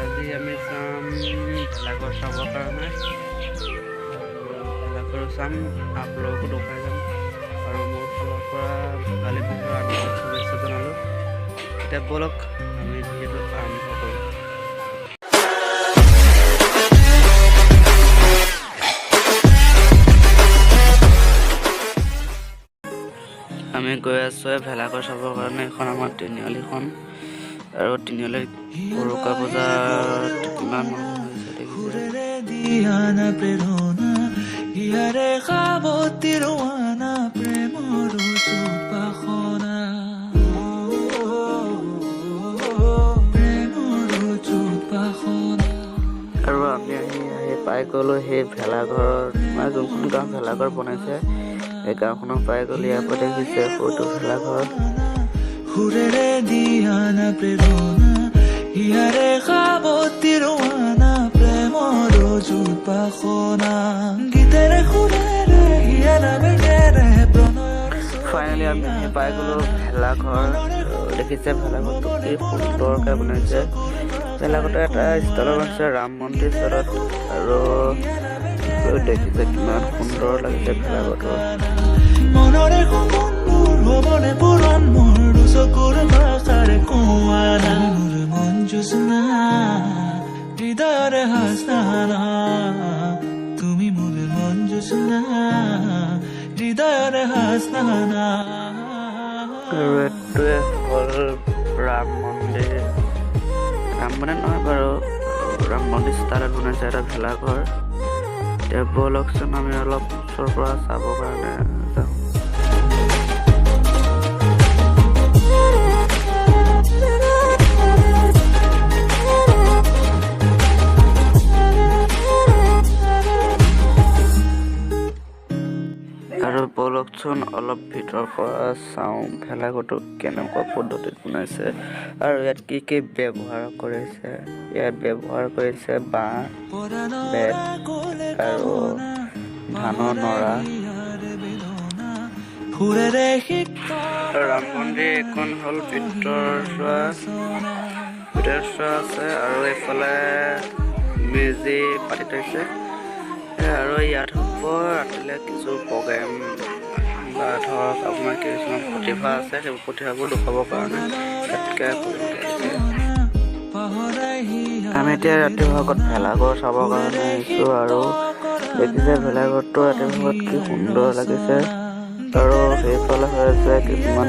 আজি আমি যাম ভেলাঘৰ চাবৰ কাৰণে ভেলাঘৰ চাম আপোনালোকো দেখুৱাই যাম আৰু মোৰ ফালৰ পৰা ভোগালী বিহুৰ আন্তৰিক শুভেচ্ছা জনালোঁ। এতিয়া ব'লক আমি ভিডিঅ'টো আৰম্ভ কৰোঁ। আমি গৈ আছোঁ ভেলাঘৰ চাবৰ কাৰণে। এখন আমাৰ তিনিআলিখন আৰু তিনিআলিৰ উৰুকা বজাত কিমান মানুহ হৈছে দেখিছে। আৰু আমি আহি পাই গ'লোঁ সেই ভেলাঘৰত, মানে যোনখন গাঁও ভেলাঘৰ বনাইছে এই গাঁওখনৰ পাই গ'লোঁ। ইয়াৰ পৰা দেখিছে সৰুটো ভেলাঘৰ। সুৰেৰে দিয়ানা প্ৰেৰণা ইয়াৰে খাবতিৰৱানা প্ৰেমৰ জোপাখনা গীতেৰে সুৰেৰে হিয়াৰা বেগেৰে প্ৰণয়ৰ। ফাইনেলি আমি পাই গ'লোঁ ভেলাঘৰ। দেখিছে ভেলাঘৰটো কি সুন্দৰকৈ বনাইছে। ভেলাঘৰটো এটা ষ্টাইলত আছে ৰাম মন্দিৰ ষ্টাইলত, আৰু দেখিছে কিমান সুন্দৰ লাগিছে ভেলাঘৰটো। মনৰে সপোনবোৰ হ'বনে পুৰণ মোৰ চকুৰ ভাষাৰে কোৱানা মোৰ মন জোচনা হৃদয়ৰে হাসনা তুমি মোৰ মন জোচনা হৃদয়ৰে হাসনা। আৰু এইটোৱে হ'ল ৰাম মন্দিৰ। ৰাম মন্দিৰ নহয় বাৰু, ৰাম মন্দিৰ ষ্টাইলত বনাইছে এটা ভেলাঘৰ। এতিয়া ব'লকচোন আমি অলপ ওচৰৰ পৰা চাবৰ কাৰণে যাওঁ। আৰু ব'লকচোন অলপ ভিতৰৰ পৰা চাওঁ ভেলাঘৰটো কেনেকুৱা পদ্ধতিত বনাইছে আৰু ইয়াত কি কি ব্যৱহাৰ কৰিছে। ইয়াত ব্যৱহাৰ কৰিছে বাঁহ, বেত আৰু ধানৰ নৰা। ৰাম মন্দিৰ এইখন হ'ল ভিতৰচোৱা আছে, আৰু এইফালে মেজি পাতি থৈছে। আৰু ইয়াত হ'ব ৰাতিলৈ কিছু প্ৰগ্ৰেম বা ধৰক আপোনাৰ কিছুমান প্ৰতিভা আছে, সেইবোৰ প্ৰতিভাবোৰ দেখুৱাবৰ কাৰণে আমি এতিয়া ৰাতিপুৱা ভাগত ভেলাঘৰ চাবৰ কাৰণে আহিছোঁ। আৰু দেখিছে ভেলাঘৰটো ৰাতিপুৱাত কি সুন্দৰ লাগিছে। আৰু সেইফালে হৈ আছে কিছুমান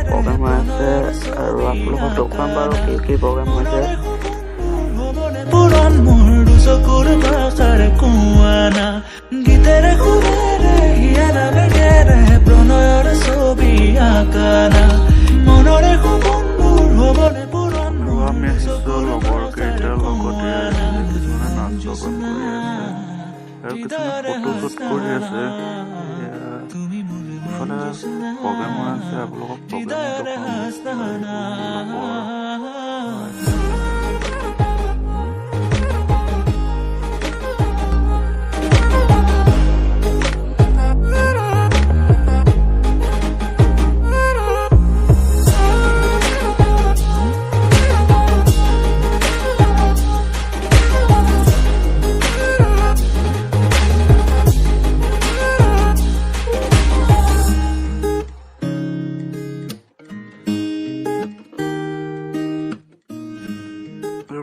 প্ৰগ্ৰেম হৈ আছে, আৰু আপোনালোকক দেখুৱাম বাৰু কি কি প্ৰগ্ৰেম হৈছে। চকুৰ ভাষাৰে কোৱানা গীতেৰে সুৰেৰে হিয়াৰা বেগেৰে প্ৰণয়ৰ ছবি আঁকানা মনৰে সপোনবোৰ হ'বনে পুৰণ। আমি আহিছোঁ লগৰ কেইটাৰ লগতে, কিছুমানে নাচ গান কৰি আছে আৰু কিছুমানে ফটোশ্বুট কৰি আছে। ইফালে প্ৰগ্ৰেম হৈ আছে, আপোনালোকক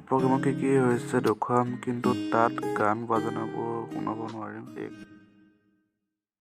প্ৰগ্ৰেমত কি কি হৈছে দেখুৱাম, কিন্তু তাত গান বাজনাবোৰ শুনাব নোৱাৰিম।